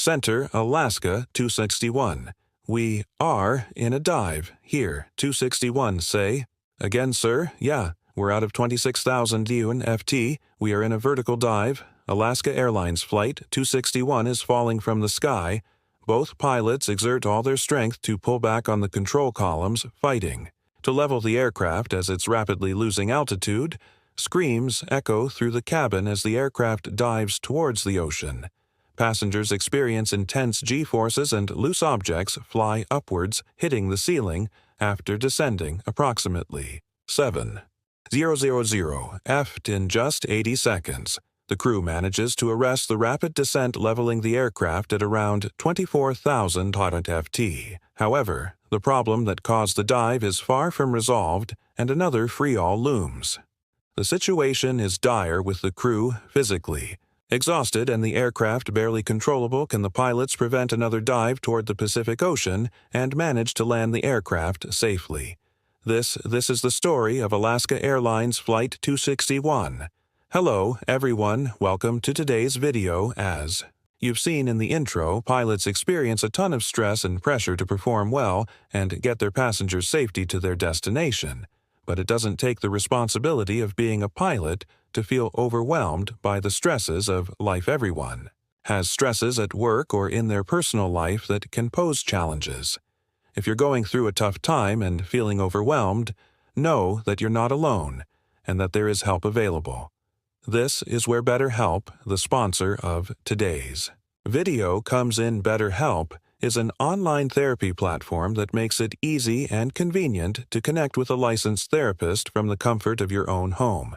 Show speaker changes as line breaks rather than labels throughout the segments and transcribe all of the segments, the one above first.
Center, Alaska 261. We are in a dive. Here, 261, say. Again, sir, yeah, we're out of 26,000 dun FT. We are in a vertical dive. Alaska Airlines Flight 261 is falling from the sky. Both pilots exert all their strength to pull back on the control columns, fighting. To level the aircraft as it's rapidly losing altitude, screams echo through the cabin as the aircraft dives towards the ocean. Passengers experience intense G-forces and loose objects fly upwards, hitting the ceiling after descending approximately 7,000 ft in just 80 seconds. The crew manages to arrest the rapid descent, leveling the aircraft at around 24,000 ft. However, the problem that caused the dive is far from resolved, and another freefall looms. The situation is dire, with the crew physically exhausted and the aircraft barely controllable. Can the pilots prevent another dive toward the Pacific Ocean and manage to land the aircraft safely? This is the story of Alaska Airlines Flight 261. Hello, everyone. Welcome to today's video. As you've seen in the intro, pilots experience a ton of stress and pressure to perform well and get their passengers' safety to their destination. But it doesn't take the responsibility of being a pilot to feel overwhelmed by the stresses of life. Everyone has stresses at work or in their personal life that can pose challenges. If you're going through a tough time and feeling overwhelmed, know that you're not alone and that there is help available. This is where BetterHelp, the sponsor of today's video, comes in. BetterHelp is an online therapy platform that makes it easy and convenient to connect with a licensed therapist from the comfort of your own home.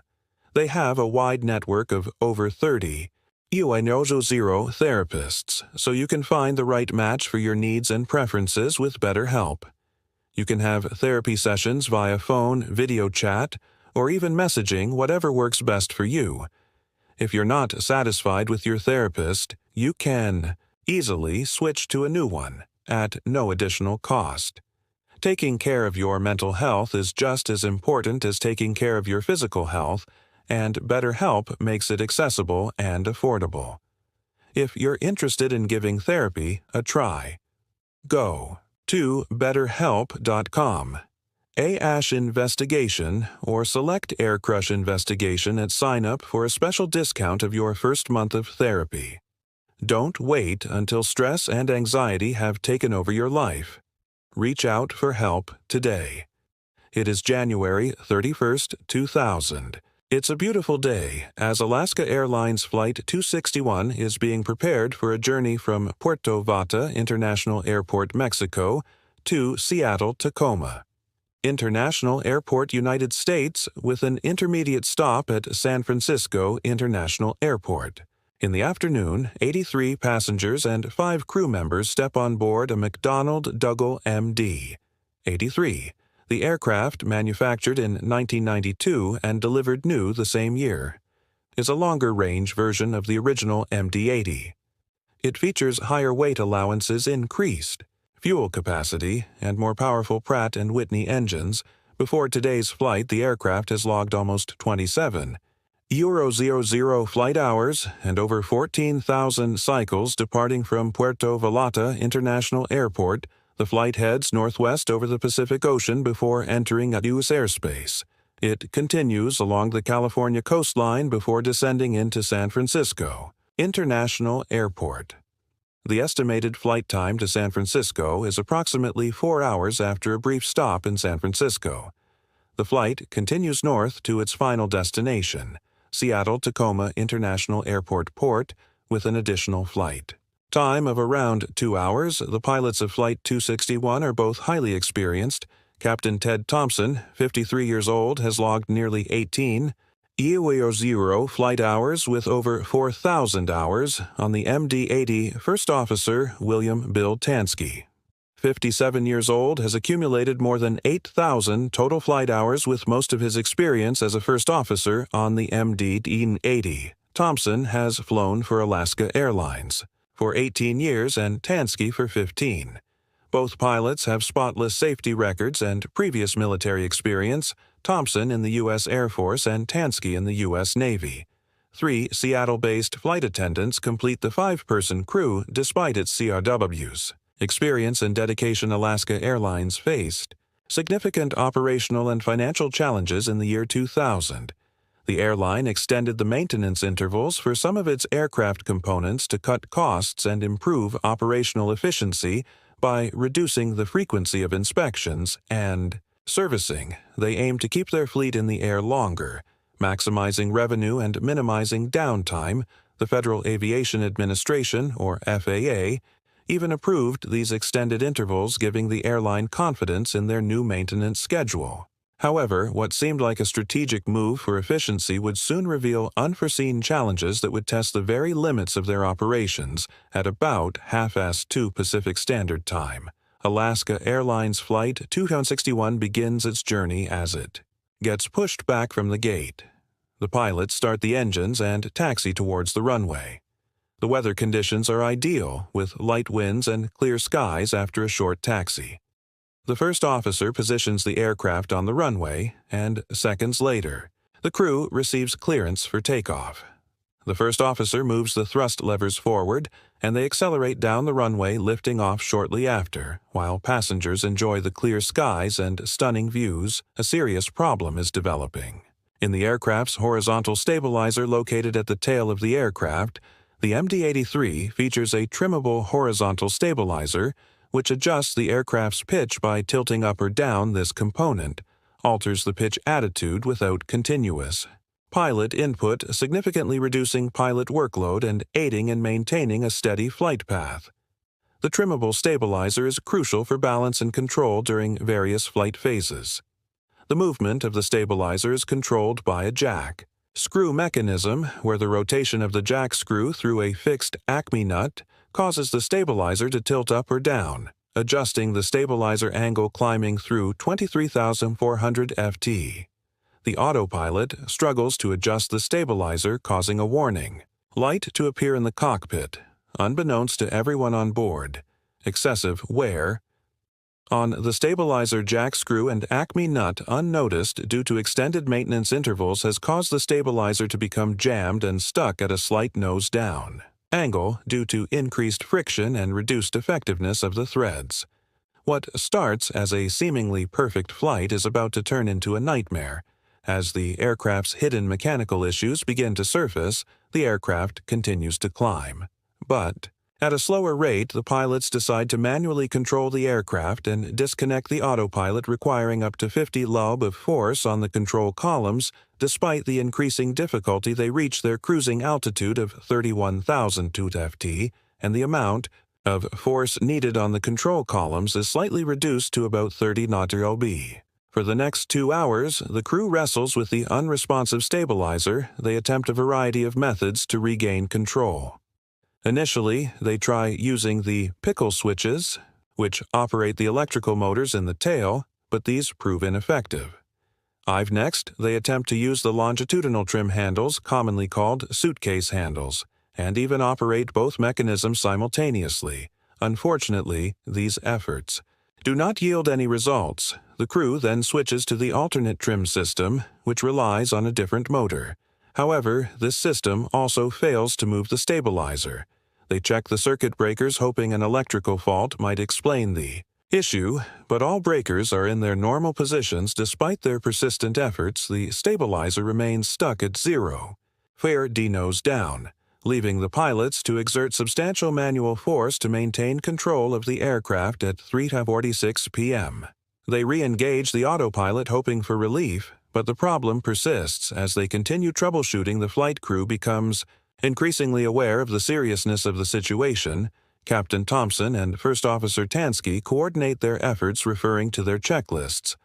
They have a wide network of over 30 therapists, so you can find the right match for your needs and preferences with BetterHelp. You can have therapy sessions via phone, video chat, or even messaging, whatever works best for you. If you're not satisfied with your therapist, you can easily switch to a new one at no additional cost. Taking care of your mental health is just as important as taking care of your physical health, and BetterHelp makes it accessible and affordable. If you're interested in giving therapy a try, go to betterhelp.com. ASH Investigation or select Air Crush Investigation at sign up for a special discount of your first month of therapy. Don't wait until stress and anxiety have taken over your life. Reach out for help today. It is January 31st, 2000. It's a beautiful day as Alaska Airlines Flight 261 is being prepared for a journey from Puerto Vallarta International Airport, Mexico, to Seattle, Tacoma International Airport, United States, with an intermediate stop at San Francisco International Airport. In the afternoon, 83 passengers and 5 crew members step on board a McDonnell Dougall MD-83. The aircraft, manufactured in 1992 and delivered new the same year, is a longer-range version of the original MD-80. It features higher weight allowances, increased fuel capacity, and more powerful Pratt & Whitney engines. Before today's flight, the aircraft has logged almost 27,000 flight hours and over 14,000 cycles departing from Puerto Vallarta International Airport. The flight heads northwest over the Pacific Ocean before entering U.S. airspace. It continues along the California coastline before descending into San Francisco International Airport. The estimated flight time to San Francisco is approximately 4 hours after a brief stop in San Francisco. The flight continues north to its final destination, Seattle-Tacoma International Airport Port, with an additional flight time of around 2 hours. The pilots of Flight 261 are both highly experienced. Captain Ted Thompson, 53 years old, has logged nearly 18,000 flight hours with over 4,000 hours on the MD-80. First Officer William Bill Tansky, 57 years old, has accumulated more than 8,000 total flight hours with most of his experience as a first officer on the MD-80. Thompson has flown for Alaska Airlines for 18 years and Tansky for 15. Both pilots have spotless safety records and previous military experience, Thompson in the U.S. Air Force and Tansky in the U.S. Navy. 3 Seattle-based flight attendants complete the 5-person crew despite its CRWs. Experience and dedication Alaska Airlines faced significant operational and financial challenges in the year 2000. The airline extended the maintenance intervals for some of its aircraft components to cut costs and improve operational efficiency by reducing the frequency of inspections and servicing. They aim to keep their fleet in the air longer, maximizing revenue and minimizing downtime. The Federal Aviation Administration, or FAA, even approved these extended intervals, giving the airline confidence in their new maintenance schedule. However, what seemed like a strategic move for efficiency would soon reveal unforeseen challenges that would test the very limits of their operations at about half-past 2 Pacific Standard Time. Alaska Airlines Flight 261 begins its journey as it gets pushed back from the gate. The pilots start the engines and taxi towards the runway. The weather conditions are ideal, with light winds and clear skies after a short taxi. The first officer positions the aircraft on the runway, and seconds later, the crew receives clearance for takeoff. The first officer moves the thrust levers forward, and they accelerate down the runway, lifting off shortly after. While passengers enjoy the clear skies and stunning views, a serious problem is developing. In the aircraft's horizontal stabilizer located at the tail of the aircraft, the MD-83 features a trimmable horizontal stabilizer, which adjusts the aircraft's pitch by tilting up or down. This component alters the pitch attitude without continuous pilot input, significantly reducing pilot workload and aiding in maintaining a steady flight path. The trimmable stabilizer is crucial for balance and control during various flight phases. The movement of the stabilizer is controlled by a jack screw mechanism, where the rotation of the jack screw through a fixed Acme nut causes the stabilizer to tilt up or down, adjusting the stabilizer angle climbing through 23,400 ft. The autopilot struggles to adjust the stabilizer, causing a warning light to appear in the cockpit, unbeknownst to everyone on board. Excessive wear on the stabilizer jack screw and Acme nut, unnoticed due to extended maintenance intervals, has caused the stabilizer to become jammed and stuck at a slight nose-down angle due to increased friction and reduced effectiveness of the threads. What starts as a seemingly perfect flight is about to turn into a nightmare. As the aircraft's hidden mechanical issues begin to surface, the aircraft continues to climb. But at a slower rate, the pilots decide to manually control the aircraft and disconnect the autopilot, requiring up to 50 lb of force on the control columns. Despite the increasing difficulty, they reach their cruising altitude of 31,002 ft, and the amount of force needed on the control columns is slightly reduced to about 30 lb. For the next 2 hours, the crew wrestles with the unresponsive stabilizer. They attempt a variety of methods to regain control. Initially, they try using the pickle switches, which operate the electrical motors in the tail, but these prove ineffective. Next, they attempt to use the longitudinal trim handles, commonly called suitcase handles, and even operate both mechanisms simultaneously. Unfortunately, these efforts do not yield any results. The crew then switches to the alternate trim system, which relies on a different motor. However, this system also fails to move the stabilizer. They check the circuit breakers, hoping an electrical fault might explain the issue, but all breakers are in their normal positions. Despite their persistent efforts, the stabilizer remains stuck at 0, nose down, leaving the pilots to exert substantial manual force to maintain control of the aircraft. At 3:46 p.m. They re-engage the autopilot, hoping for relief, but the problem persists. As they continue troubleshooting, the flight crew becomes increasingly aware of the seriousness of the situation. Captain Thompson and First Officer Tansky coordinate their efforts, referring to their checklists.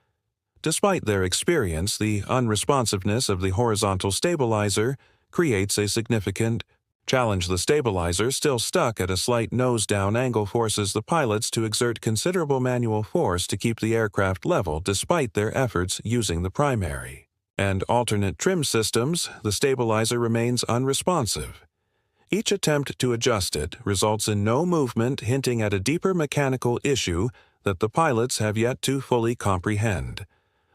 Despite their experience, the unresponsiveness of the horizontal stabilizer creates a significant challenge. The stabilizer, still stuck at a slight nose-down angle, forces the pilots to exert considerable manual force to keep the aircraft level. Despite their efforts using the primary and alternate trim systems, the stabilizer remains unresponsive. Each attempt to adjust it results in no movement, hinting at a deeper mechanical issue that the pilots have yet to fully comprehend.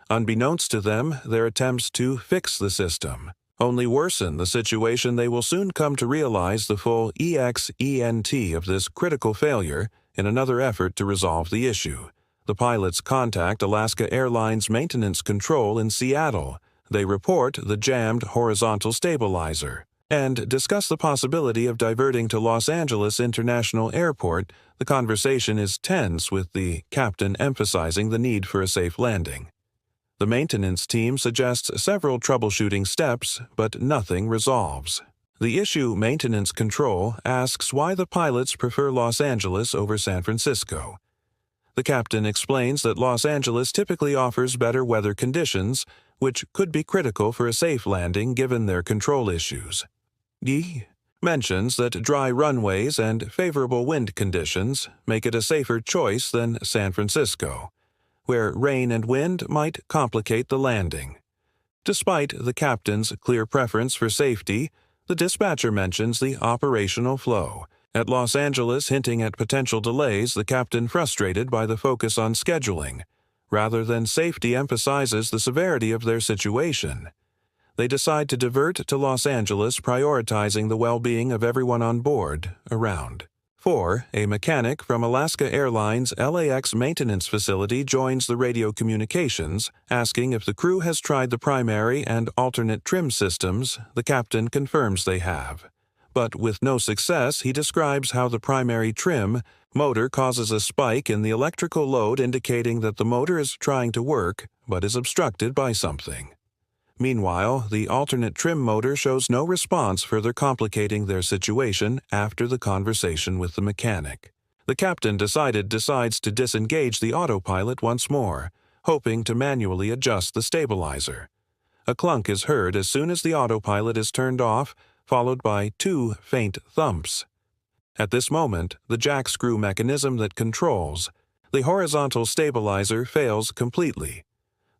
Unbeknownst to them, their attempts to fix the system only worsen the situation. They will soon come to realize the full extent of this critical failure in another effort to resolve the issue. The pilots contact Alaska Airlines Maintenance Control in Seattle. They report the jammed horizontal stabilizer and discuss the possibility of diverting to Los Angeles International Airport. The conversation is tense, with the captain emphasizing the need for a safe landing. The maintenance team suggests several troubleshooting steps, but nothing resolves. The issue maintenance control asks why the pilots prefer Los Angeles over San Francisco. The captain explains that Los Angeles typically offers better weather conditions, which could be critical for a safe landing given their control issues. He mentions that dry runways and favorable wind conditions make it a safer choice than San Francisco, where rain and wind might complicate the landing. Despite the captain's clear preference for safety, the dispatcher mentions the operational flow at Los Angeles, hinting at potential delays. The captain, frustrated by the focus on scheduling rather than safety, emphasizes the severity of their situation. They decide to divert to Los Angeles, prioritizing the well-being of everyone on board. Around 4, a mechanic from Alaska Airlines LAX maintenance facility joins the radio communications, asking if the crew has tried the primary and alternate trim systems. The captain confirms they have, but with no success. He describes how the primary trim motor causes a spike in the electrical load, indicating that the motor is trying to work but is obstructed by something. Meanwhile, the alternate trim motor shows no response, further complicating their situation. After the conversation with the mechanic, the captain decides to disengage the autopilot once more, hoping to manually adjust the stabilizer. A clunk is heard as soon as the autopilot is turned off, followed by 2 faint thumps. At this moment, the jack screw mechanism that controls the horizontal stabilizer fails completely.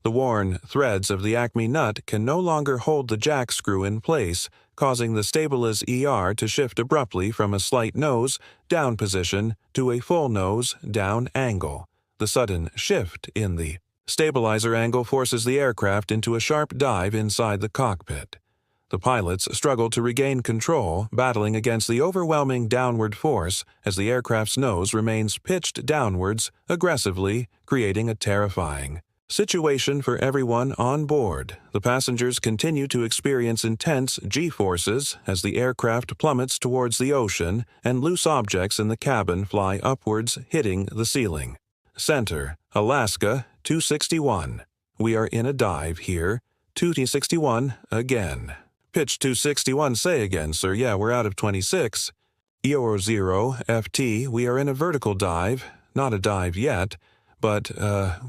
The worn threads of the Acme nut can no longer hold the jack screw in place, causing the stabiliz ER to shift abruptly from a slight nose-down position to a full nose-down angle. The sudden shift in the stabilizer angle forces the aircraft into a sharp dive inside the cockpit. The pilots struggle to regain control, battling against the overwhelming downward force as the aircraft's nose remains pitched downwards aggressively, creating a terrifying situation for everyone on board. The passengers continue to experience intense G-forces as the aircraft plummets towards the ocean, and loose objects in the cabin fly upwards, hitting the ceiling. Center, Alaska, 261. We are in a dive here. 261 again. Pitch 261, say again, sir. Yeah, we're out of 26. Euro 0, FT, we are in a vertical dive. Not a dive yet, but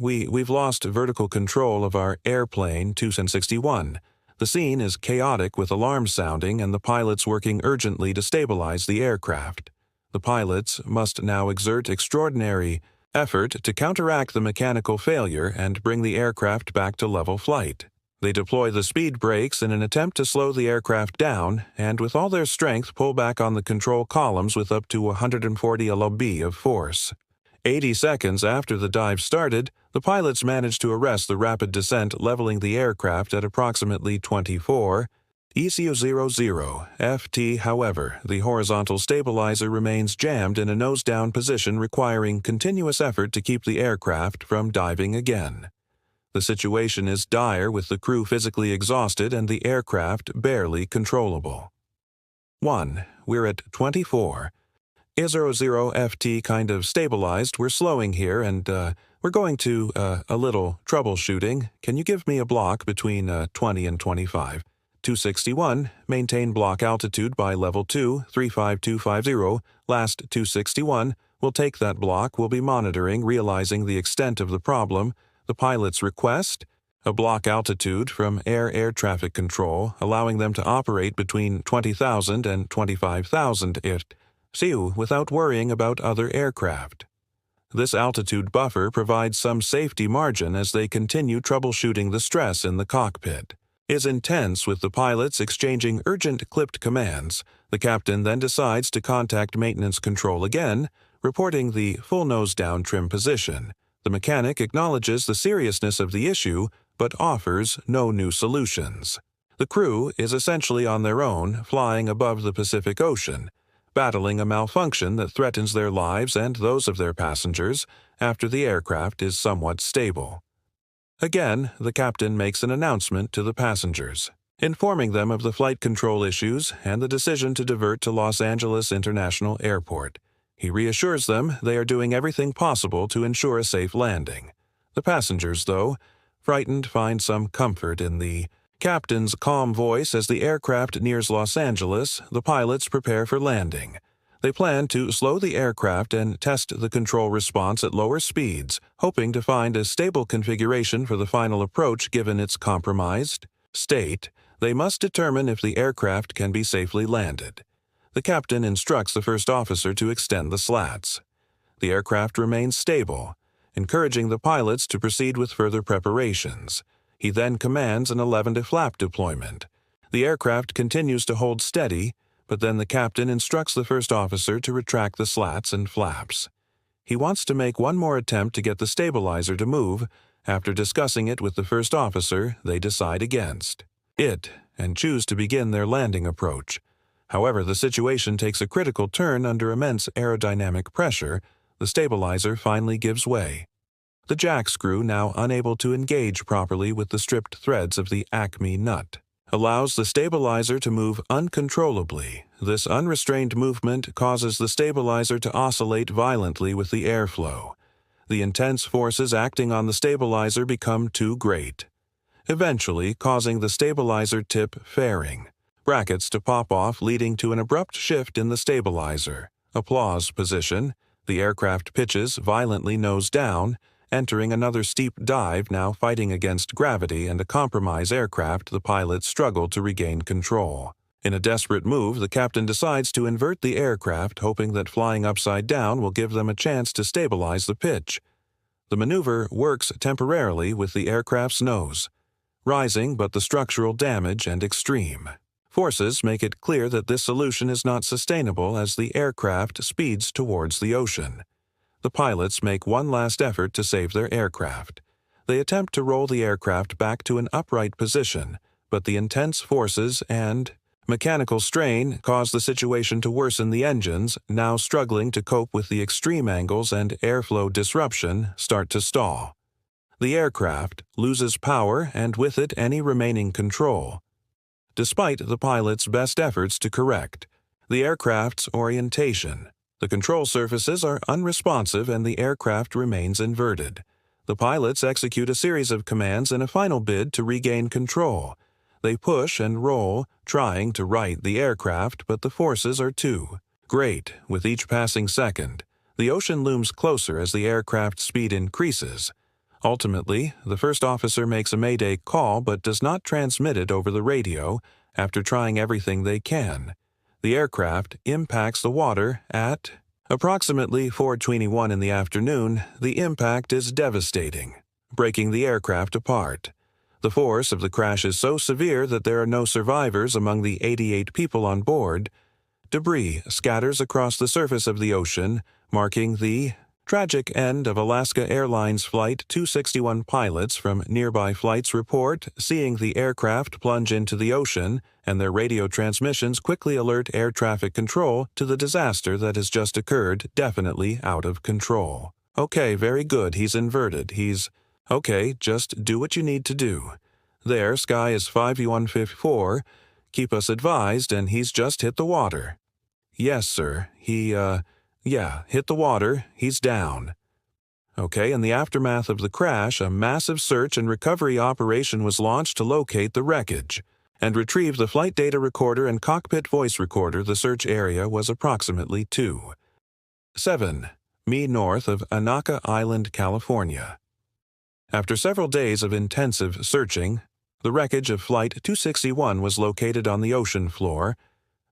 we've lost vertical control of our airplane 261. The scene is chaotic with alarms sounding and the pilots working urgently to stabilize the aircraft. The pilots must now exert extraordinary effort to counteract the mechanical failure and bring the aircraft back to level flight. They deploy the speed brakes in an attempt to slow the aircraft down, and with all their strength pull back on the control columns with up to 140 lb of force. 80 seconds after the dive started, the pilots managed to arrest the rapid descent, leveling the aircraft at approximately 24 ECO-00 FT. However, the horizontal stabilizer remains jammed in a nose-down position, requiring continuous effort to keep the aircraft from diving again. The situation is dire, with the crew physically exhausted and the aircraft barely controllable. 1. We're at 24. ECO-00 FT kind of stabilized. We're slowing here, and we're going to a little troubleshooting. Can you give me a block between 20 and 25? 261, maintain block altitude by level 2, 35250, last 261. We'll take that block. We'll be monitoring, realizing the extent of the problem. The pilots request a block altitude from air traffic control, allowing them to operate between 20,000 and 25,000 FTU without worrying about other aircraft. This altitude buffer provides some safety margin as they continue troubleshooting. The stress in the cockpit is intense, with the pilots exchanging urgent clipped commands. The captain then decides to contact maintenance control again, reporting the full nose-down trim position. The mechanic acknowledges the seriousness of the issue, but offers no new solutions. The crew is essentially on their own, flying above the Pacific Ocean, battling a malfunction that threatens their lives and those of their passengers after the aircraft is somewhat stable. Again, the captain makes an announcement to the passengers, informing them of the flight control issues and the decision to divert to Los Angeles International Airport. He reassures them they are doing everything possible to ensure a safe landing. The passengers, though, frightened, find some comfort in the captain's calm voice. As the aircraft nears Los Angeles, the pilots prepare for landing. They plan to slow the aircraft and test the control response at lower speeds, hoping to find a stable configuration for the final approach given its compromised state. They must determine if the aircraft can be safely landed. The captain instructs the first officer to extend the slats. The aircraft remains stable, encouraging the pilots to proceed with further preparations. He then commands an 11-to-flap deployment. The aircraft continues to hold steady, but then the captain instructs the first officer to retract the slats and flaps. He wants to make one more attempt to get the stabilizer to move. After discussing it with the first officer, they decide against it and choose to begin their landing approach. However, the situation takes a critical turn under immense aerodynamic pressure. The stabilizer finally gives way. The jack screw, now unable to engage properly with the stripped threads of the Acme nut, allows the stabilizer to move uncontrollably. This unrestrained movement causes the stabilizer to oscillate violently with the airflow. The intense forces acting on the stabilizer become too great, eventually causing the stabilizer tip fairing, brackets to pop off, leading to an abrupt shift in the stabilizer. Applause position. The aircraft pitches violently nose down, entering another steep dive. Now fighting against gravity and a compromised aircraft, the pilots struggle to regain control. In a desperate move, the captain decides to invert the aircraft, hoping that flying upside down will give them a chance to stabilize the pitch. The maneuver works temporarily with the aircraft's nose rising, but the structural damage and extreme forces make it clear that this solution is not sustainable as the aircraft speeds towards the ocean. The pilots make one last effort to save their aircraft. They attempt to roll the aircraft back to an upright position, but the intense forces and mechanical strain cause the situation to worsen. The engines, now struggling to cope with the extreme angles and airflow disruption, start to stall. The aircraft loses power and with it any remaining control. Despite the pilot's best efforts to correct the aircraft's orientation, the control surfaces are unresponsive and the aircraft remains inverted. The pilots execute a series of commands in a final bid to regain control. They push and roll, trying to right the aircraft, but the forces are too great. With each passing second, the ocean looms closer as the aircraft's speed increases. Ultimately, the first officer makes a mayday call but does not transmit it over the radio. After trying everything they can, the aircraft impacts the water at approximately 4:21 in the afternoon. The impact is devastating, breaking the aircraft apart. The force of the crash is so severe that there are no survivors among the 88 people on board. Debris scatters across the surface of the ocean, marking the tragic end of Alaska Airlines Flight 261. Pilots from nearby flights report seeing the aircraft plunge into the ocean, and their radio transmissions quickly alert air traffic control to the disaster that has just occurred, definitely out of control. Okay, very good, he's inverted, okay, just do what you need to do. There, sky is 5154, keep us advised, and he's just hit the water. Yes, sir, hit the water, he's down. Okay, in the aftermath of the crash, a massive search and recovery operation was launched to locate the wreckage and retrieve the flight data recorder and cockpit voice recorder. The search area was approximately 2.7 mi north of Anaca Island, California. After several days of intensive searching, the wreckage of Flight 261 was located on the ocean floor.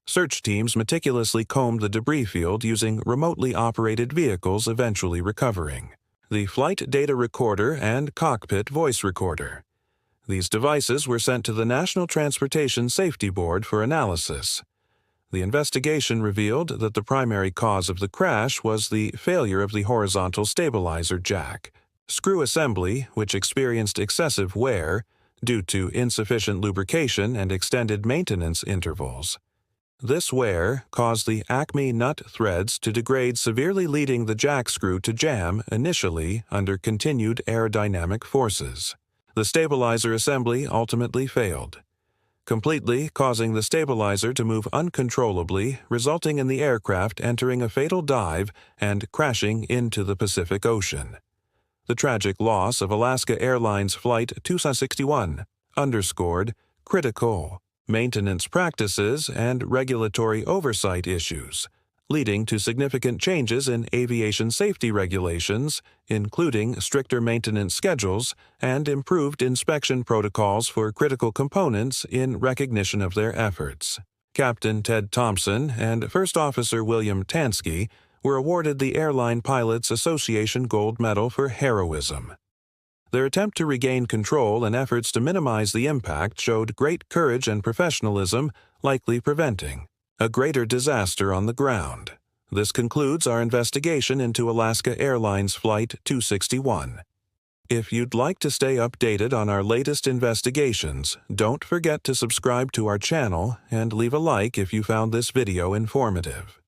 Search teams meticulously combed the debris field using remotely operated vehicles, eventually recovering the flight data recorder and cockpit voice recorder. These devices were sent to the National Transportation Safety Board for analysis. The investigation revealed that the primary cause of the crash was the failure of the horizontal stabilizer jack screw assembly, which experienced excessive wear due to insufficient lubrication and extended maintenance intervals. This wear caused the Acme nut threads to degrade severely, leading the jack screw to jam initially under continued aerodynamic forces. The stabilizer assembly ultimately failed completely, causing the stabilizer to move uncontrollably, resulting in the aircraft entering a fatal dive and crashing into the Pacific Ocean. The tragic loss of Alaska Airlines Flight 261 underscored critical maintenance practices and regulatory oversight issues, leading to significant changes in aviation safety regulations, including stricter maintenance schedules and improved inspection protocols for critical components in recognition of their efforts. Captain Ted Thompson and First Officer William Tansky were awarded the Airline Pilots Association Gold Medal for heroism. Their attempt to regain control and efforts to minimize the impact showed great courage and professionalism, likely preventing a greater disaster on the ground. This concludes our investigation into Alaska Airlines Flight 261. If you'd like to stay updated on our latest investigations, don't forget to subscribe to our channel and leave a like if you found this video informative.